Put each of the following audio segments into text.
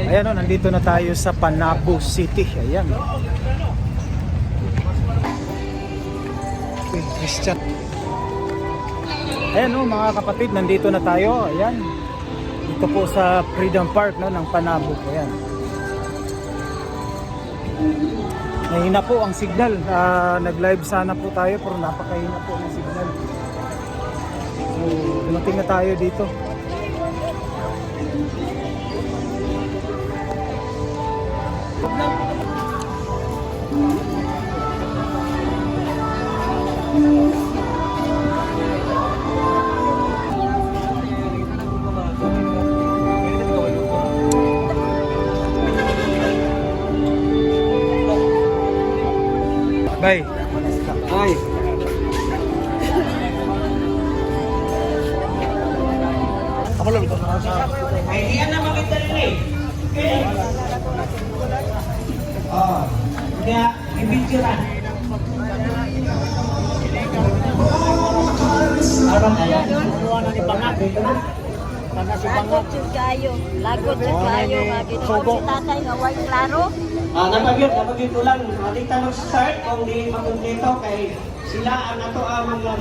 Ayan o, nandito na tayo sa Panabo City. Ayan. Okay, Christian. Ayan o mga kapatid, nandito na tayo. Ayan. Dito po sa Freedom Park no, ng Panabo. Ayan. Mahina po ang signal. Nag-live sana po tayo pero napakahina po ang signal. So, dumating na tayo dito. Bye. Bye. Ako lang ito. Ay, iyan na makita rin eh. Okay. Oh, kaya, i-video na. Arang kaya, ano na ni Pangat, dito na. Lagot jud kayo. Lagot jud kayo. Ginoon si tatay nga way klaro. Napagyod ko lang. Matita mag-start kung di makumpleto kay sila ang ato ang mga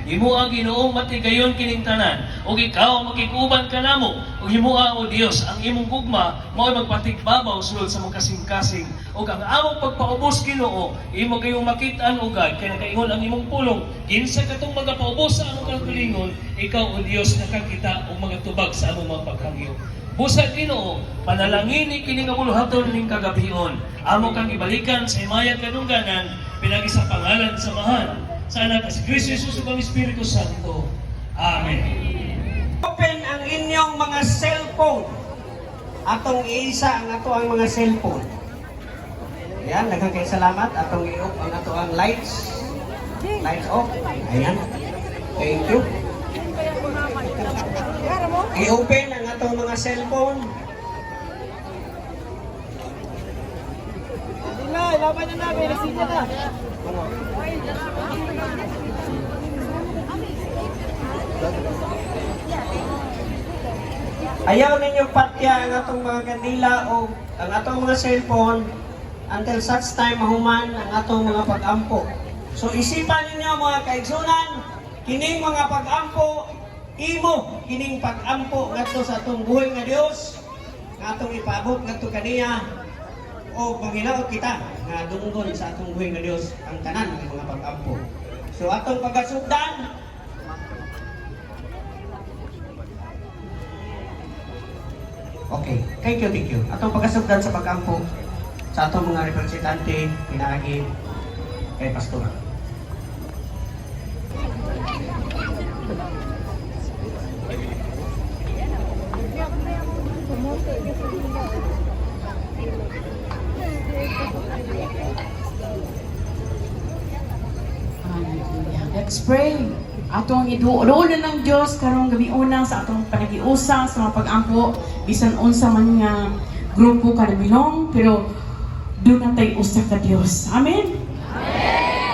Imo ang Ginoo matigayon kining tanan ug ikaw makikuban kanamo ug himuha o Dios ang imong gugma mao magpatigbabaw sulod sa mga kasing-kasing ug ang among pagpaubos Ginoo imo kayong makit-an ugad kay nakaingon ang imong pulong kinsa katong magapaubos sa among kalingon ikaw o Dios nakakita og mga tubag sa among mga paghangyo. Busa Ginoo, panalangin kini nga buluhaton ning kagabion. Amo kang ibalikan sa imayang kanungganan pinagi sa pangalan samahan. Sana ka si Kristo Jesus ug ang Espiritu Santo. Amen. Open ang inyong mga cellphone. Atong iisa ang ato ang mga cellphone. Ayan, daghang kay salamat. Atong i-off ang ato ang lights. Lights off. Ayan. Thank you. I-open ang atong mga cellphone. Laban na namin, nasita na. Ayaw ninyo patya ang atong mga kandila o ang atong mga cellphone until such time mahuman ang atong mga pag-ampo. So isipan ninyo mga kaigsunan, kining mga pag-ampo, imo kining pag-ampo ngadto sa atong buhay nga Dios, nga atong ipaabot ngadto kaniya o panghilaot kita nga dunggon sa atong buhay nga Dios ang tanan ng mga pag-ampo. So atong pagasugdan. Okay, thank you. Atong pagkasugdan sa pag-ampo sa atong mga representante, pinaagi kay Pastor. Let's pray. Atong iduulonan ng Diyos karong gabi una sa atong panagiusa sa mga pag-ampo bisan unsa man nga grupo kanabilong pero doon tayo usa ka Dios. Amen.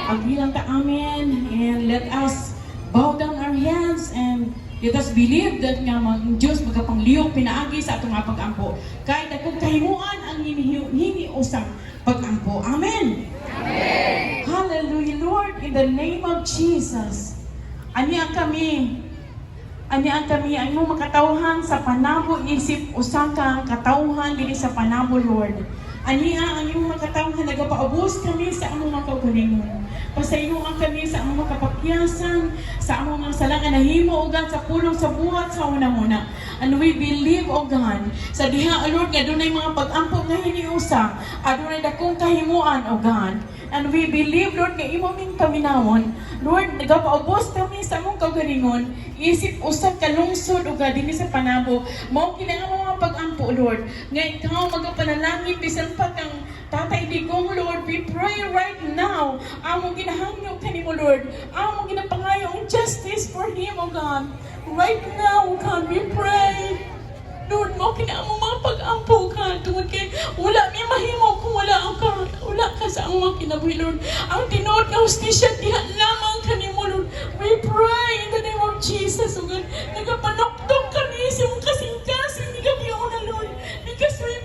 Agree lang ta amen and let us bow down our heads and let us believe that nga ang Diyos magapanglihok pinaagi sa atong mga pag-ampo kahit akong kahimuan ang hiniusang pag-ampo. Amen. Hallelujah, Lord, in the name of Jesus. Aniya kami, ang imong makatawhan sa Panabo isip usaka katawhan diri sa Panabo, Lord. Aniya ang imong makatawhan nagapaubos kami sa among mga kaugalingon. Pasayloan kami sa among kapakyasan, sa among mga sala nga nahimo o God sa pulong sa buhat sa una-una. And we believe, O God, sa diha, Lord, nga dunay mga pag-ampo nga hiniusa, adunay dakong kahimuan, O God. And we believe, Lord, nga imo ming paminawon. Lord, nagapaubos kami sa among kaugalingon, isip usab ka lungsod, O God, dinhi sa Panabo. Mao kini ang mga pag-ampo, Lord, nga ikaw magapanalangin bisan pa kang Tatay Digong, Lord, we pray right now. Among ginahangyo kanimo, Lord. Among ginapangayo ang justice for him, O God. Right now, O God, we pray. Lord, mo kina mo mga pag-ampo ka. Tungod kay wala may mahimo kung wala ka sa ang mga kinabuhi, Lord. Ang tinuod nga hustisya, diha lamang kanimo, Lord. We pray in the name of Jesus, O God. Nagapanoktok kami sa mong kasing-kasing ni gabi na, Lord. Because we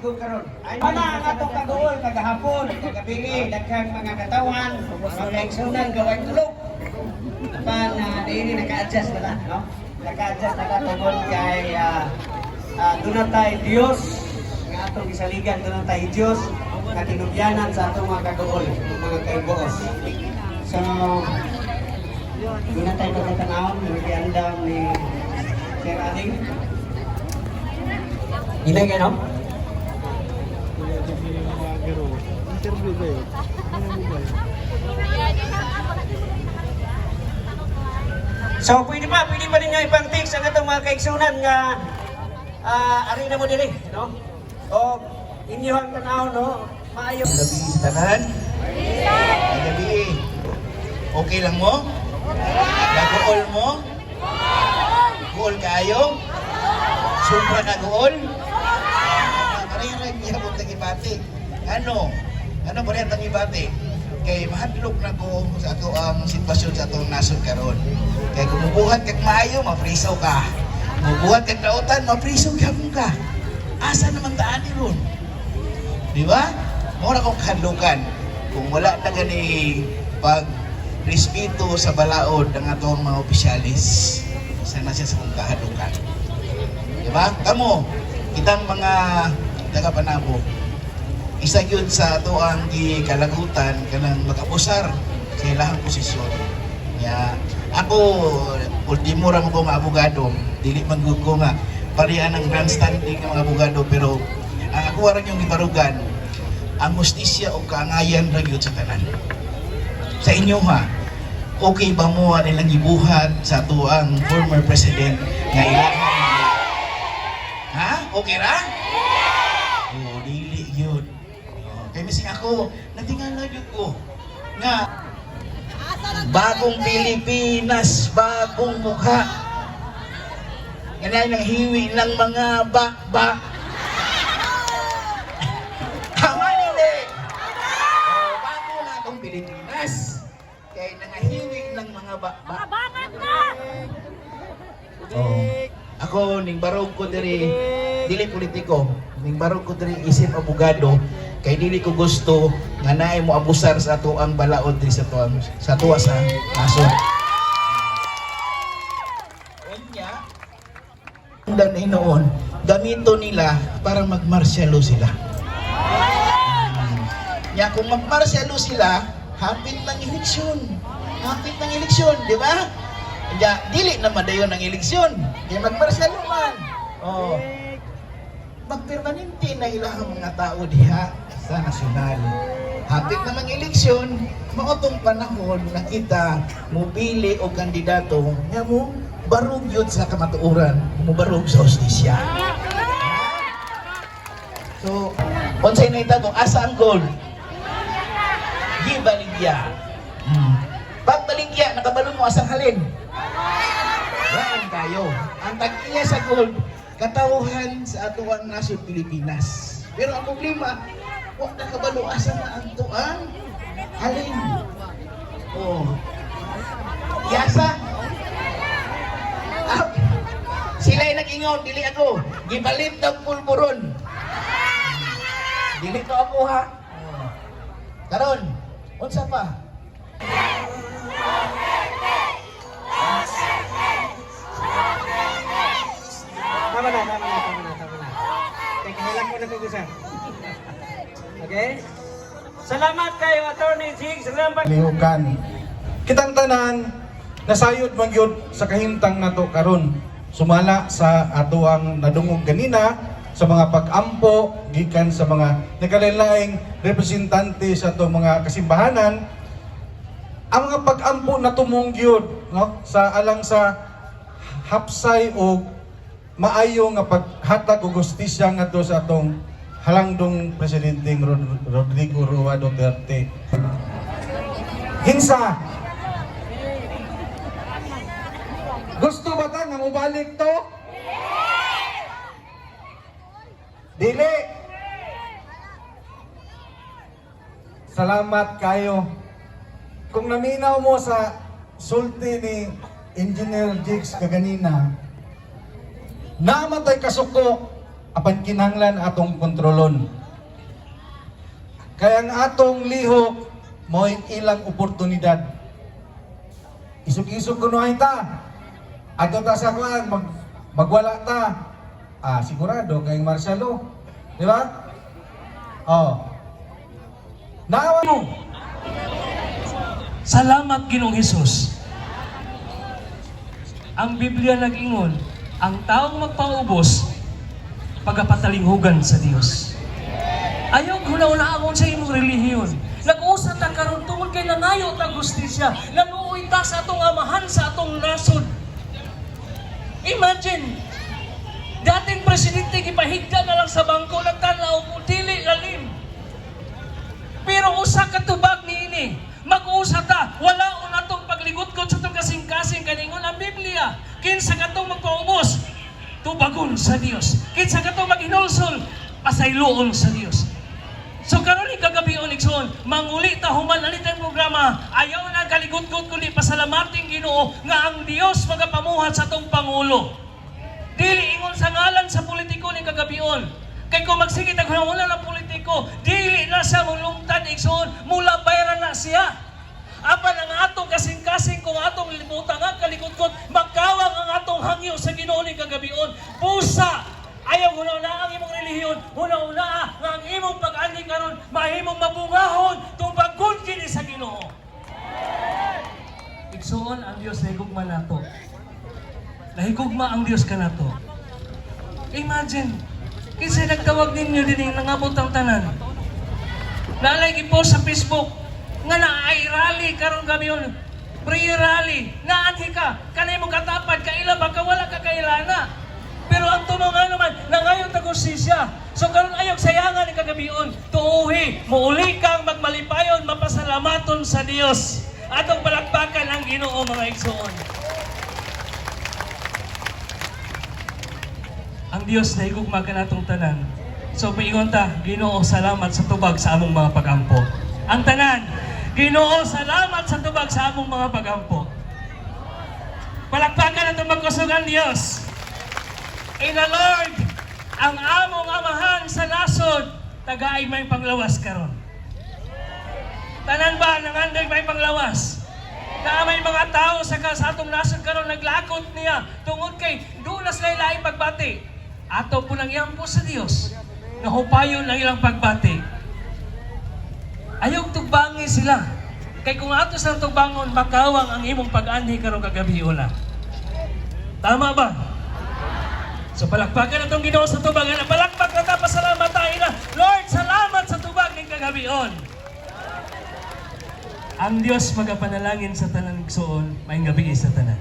tigong karon. Ay mana ang atong kagool kagahapon, kagabi, daghang mga katawan, mga kaigsunan gaway tulog. Pan dili naka-adjust na no? Naka-adjust na katungod kay doon tayo Diyos nga atong gisaligan, doon tayo Diyos nga tinubyanan sa atong mga kagool, mga kaiboos. So, doon tayo pagkatanawon, nagkiandam ni Sir Aling. Hindi kayo, no? Interview ba yun? So, pwede pa ninyo ipang-text ang itong mga kaigsunan nga arena mo dili, no? O, inyo ang tanaw, no? Maayo. Gabi sa tanan? Gabi. Okay lang mo? Naguol mo? Guol kayo? Sobra ka guol? Mariran niya mo tagibati. Ano? Ano ba rin tagibati? Kay mahadlok na ko sa ato ang sitwasyon sa atong nasod karon. Kay kung mubuhat kag maayo, maprisaw ka. Mubuhat kag lautan, maprisaw gyapon ka. Asa naman taan ni ron? Di ba? Mura kong kahadlukan. Kung wala na gani pag respeto sa balaod ng atong mga opisyalis, sana siya sa kong kahadlukan. Di ba? Kamo, kitang mga taga-Panabo, isa yun sa ato ang kalagutan kanang mag-abusar sa ilahang posisyon. Ya, ako, ultimo ra mo ko nga abogado, dili man gud ko nga parihan ng grandstanding ng mga abogado, pero ang ako warang yung ibarugan, ang justisya o kaangayan ra gyud sa tanan. Sa inyo ha, okay ba mo nilang gibuhat sa ato ang former president nga ilahang? Ha? Okay ra? Oh, dili yun. Kaya mising ako, natingala yun ko nga bagong Pilipinas, bagong mukha. Ganyan ang hiwi ng mga ba. Tama nila. Bago na itong Pilipinas. Kaya nangahiwi ng mga ba. Bangat na! Ako, ning barog ko diri, dili politiko. Ning barog ko diri isip abogado. Kay dili ko gusto nga naay mo abusar sa ato ang balaod diri sa tuwa sa naso. Unya, dan inoon, gamito nila para magmarsyalo sila. Nya kung magmarsyalo sila, hapit ng eleksyon. Hapit ng eleksyon, di ba? Kaya dili na madayon ang eleksyon. Kaya magmarsyalo man. Oh. Magpermanente na ilahang mga tao diha sa nasyonal. Hapit namang eleksyon, maotong panahon na kita mupili o kandidato nga mo barug yun sa kamatuoran, mo barug sa hustisya. So, unsay na itago, asa ang goal? Gibaligya. Pag baligya, nakabalo mo asang halin. Waan kayo. Ang tag-iya sa gold, katauhan sa atuang nasod Pilipinas. Pero ang problema, huwag nakabalo asa na ang tuang halin. Oh. Yasa. Sila'y nag-ingon, dili ako. Gibalit ng pulburon. Dili ko ako ha. Karon, unsa pa? Tama na. Teka, hilang mo na pag-usap. Okay? Salamat kayo, Attorney Jigs. Salamat. Lihukan. Kitang tanan nasayod man gyud sa kahimtang nato karon. Sumala sa ato ang nadungog ganina sa mga pag-ampo gikan sa mga nagkalain-laing representante sa ato mga kasimbahanan. Ang mga pag-ampo natumong gyud, no, sa alang sa hapsay o maayo nga paghatag og hustisya ngadto sa atong halangdong presidente Rodrigo Roa Duterte. Hinsa, gusto ba ta nga mubalik to? Dili. Salamat kayo. Kung naminaw mo sa sulti ni Engineer Jigs kaganina, namatay kasuko apan kinahanglan atong kontrolon. Kaya ang atong lihok mo'y ilang oportunidad. Isog-isog kunuhay ta. Ato ta sa kuan, magwala ta. Sigurado kay Marcelo. Di ba? Oh. Naawa mo. Salamat Ginoong Hesus. Ang Biblia nag-ingon, ang taong magpaubos, pagapatalinghugan sa Dios. Ayaw huna-una akong sa imong relihiyon. Nag-usa ta karon tungod kay nangayo ta justisya. Nanuoy ta sa atong amahan sa atong nasod. Imagine, dating presidente gipahigda na lang sa bangko nagtanaw og dili lalim. Pero usa ka tubag niini, mag-usa ta, wala un atong pagligot-got sa atong kasing-kasing kaningon ang Biblia. Kinsa katong magpaubos, tubagon sa Dios. Kinsa katong maghinulsol, pasayloon sa Dios. So karon ni kagabion igsoon, manguli ta human ani tayong programa. Ayaw na kaligot-got kundi pasalamating Ginoo nga ang Dios magapamuhat sa atong pangulo. Dili ingon sa ngalan sa politiko ni kagabion. Kay kung magsigit ang hunahuna ng politiko, dili na siya mulungtad igsoon, mula bayaran na siya. Apan ang atong kasing-kasing kung atong libutan nga kalikot-kot, magkawang ang atong hangyo sa Ginoo ni kagabion. Pusa! Ayaw huna-una ang imong relihiyon, huna-una nga ang imong pag-ani karon mahimong mabungahon tubagon kini sa Ginoo. Igsoon ang Dios nahigugma nato. Nahigugma ang Dios kanato. Imagine, kinsa nagtawag ninyo din nangabot ang tanan. Nalay gi-post sa Facebook nga naay rally karon gabion. Pre-rally, naanhi ka, kanay mo katapad, kaila ba ka wala ka kailana. Pero ang tunog naman, nangayon tagusisya. So karon ayok sayangan ni kagabion, tuuhi, muuli kang magmalipayon, mapasalamaton sa Dios. Atong palakpakan ang Ginoo mga igsoon. Ang Dios na higugma ka natong tanan. So paingon ta, Ginoo salamat sa tubag sa among mga pagampo. Ang tanan, Ginoo salamat sa tubag sa among mga pagampo. Palakpakan atong magkusugan Dios. In the Lord, ang among amahan sa nasod, tagaay may panglawas karon. Tanan ba nangandoy may panglawas? Na may mga tao sa atong nasod karon naglakot niya tungod kay dunas lain-lain pagbati. Ato po nang iyang po sa Dios, nahupayon ang ilang pagbati. Ayaw tugbangi sila. Kay kung ato sa tugbangon, makawang ang imong pag-anhi karong kagabi una. Tama ba? So palakpakan itong Ginoo sa tubag. Palakpak na ta, pasalamat tayo na. Lord, salamat sa tubag ng kagabion. Ang Diyos magapanalangin sa tanan igsoon, may gabi sa tanan.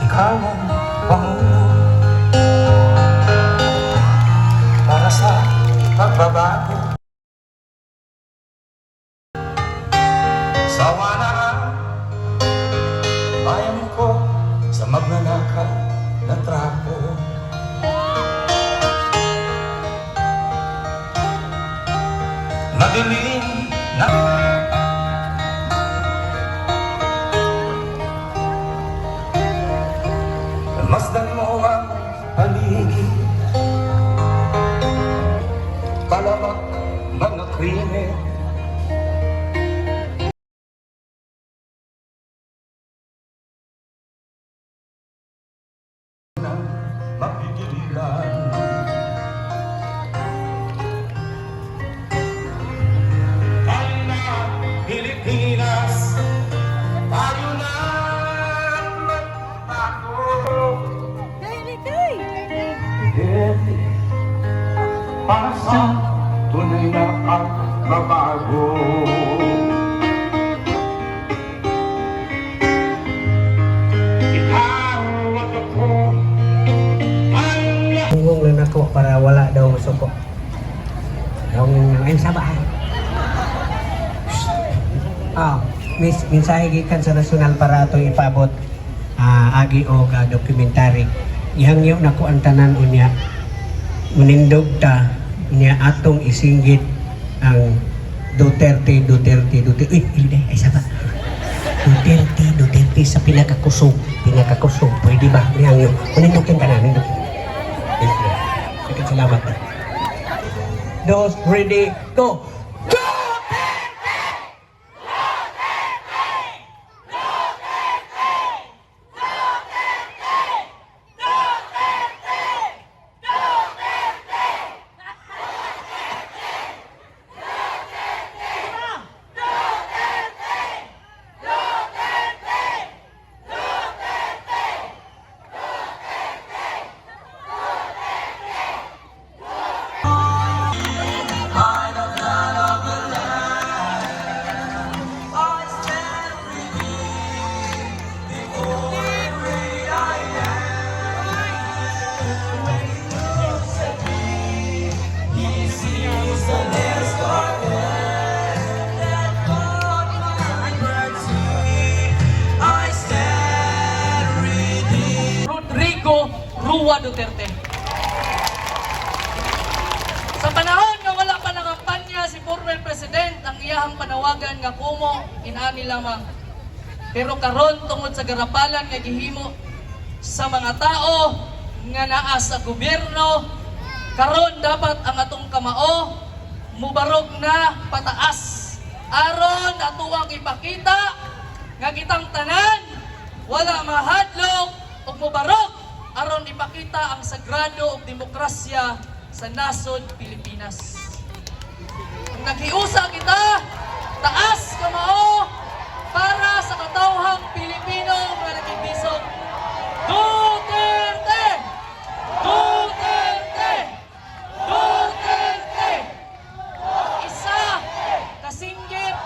Ikaw ang pangulo para sa pagbabago. Sawa na ang bayan ko sa magnanakaw na trapo. Madilim na masdan mo ang paligid, palabak mga krimen. Mapigiliran tayo na Pilipinas, tayo na magbago. Para sa tunay na pagbabago. para wala daw masuko. Yung saba. Mensahe gikan sa nasyonal para ato ipabot agi o dokumentary. Ihangyo na ko ang tanan unya. Munindog ta niya atong isinggit ang Duterte. Uy, hindi, ay saba. Duterte sa pinakakusog. Pwede ba? Ihangyo. Munindog yung tanan. Salamat. Those ready, go! Rodrigo Rua Duterte. Sa panahon nga wala pa nakampanya si former president, ang iyahang panawagan nga kumo inani lamang. Pero karon tungod sa garapalan nga gihimo sa mga tao nga naa sa gobyerno, karon dapat ang atong kamao mubarog na pataas. Aron atuang ipakita nga kitang tanan wala mahadlok ug mubarog aron ipakita ang sagrado ug demokrasya sa nasod Pilipinas. Kung naghiusa kita, taas kamao para sa katawhang Pilipino nga nagbisog. Duterte! Duterte! Duterte! Isa kasinggit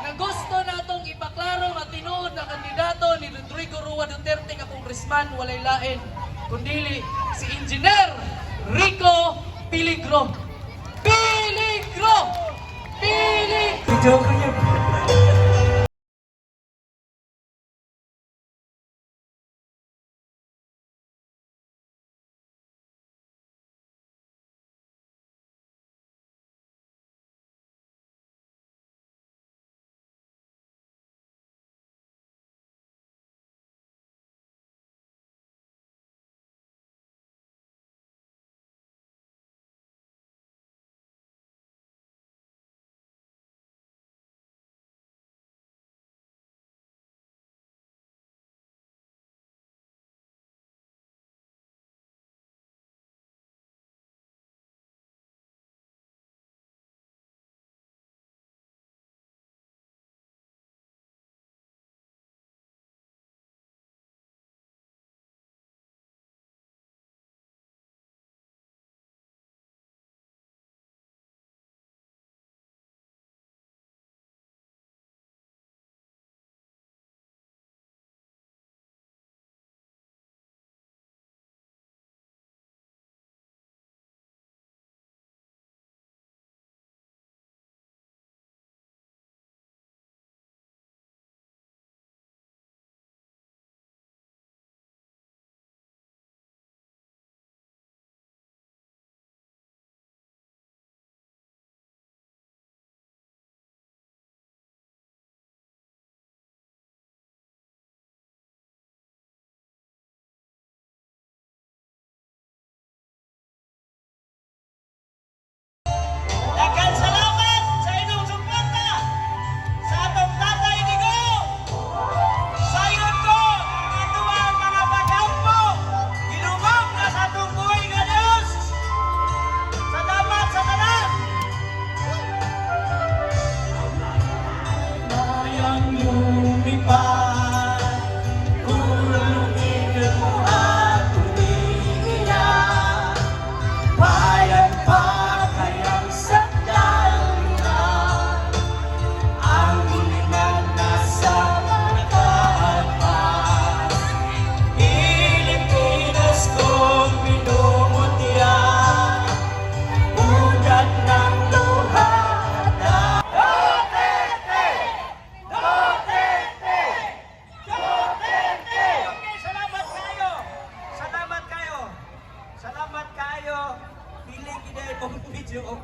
na gusto natong ipaklaro nga tinuod na kandidato ni Rodrigo Rua Duterte nga congressman walay lain kundi si Engineer Rico Peligro. Peligro! Peligro! Joke niya.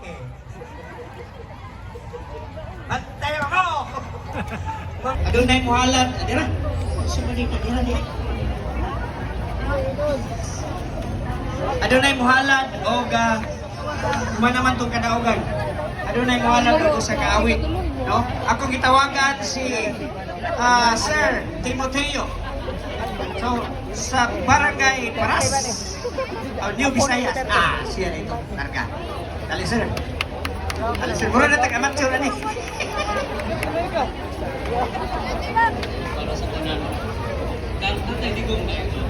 Okay. Bantay ako! Adun na yung muhalan. Adira. Sumali ka, adira. Adunay muhalad o naman itong kadaugan. Adunay muhalad o sa kaawit. No? Ako gitawagan si Sir Timoteo. So, sa barangay Paras, New Visayas. Siya ito. Targa. Dali, sir. Dali, sir. Mura na tag-amateur na ni. Para sa tanan. Kanta tayo digong na ito.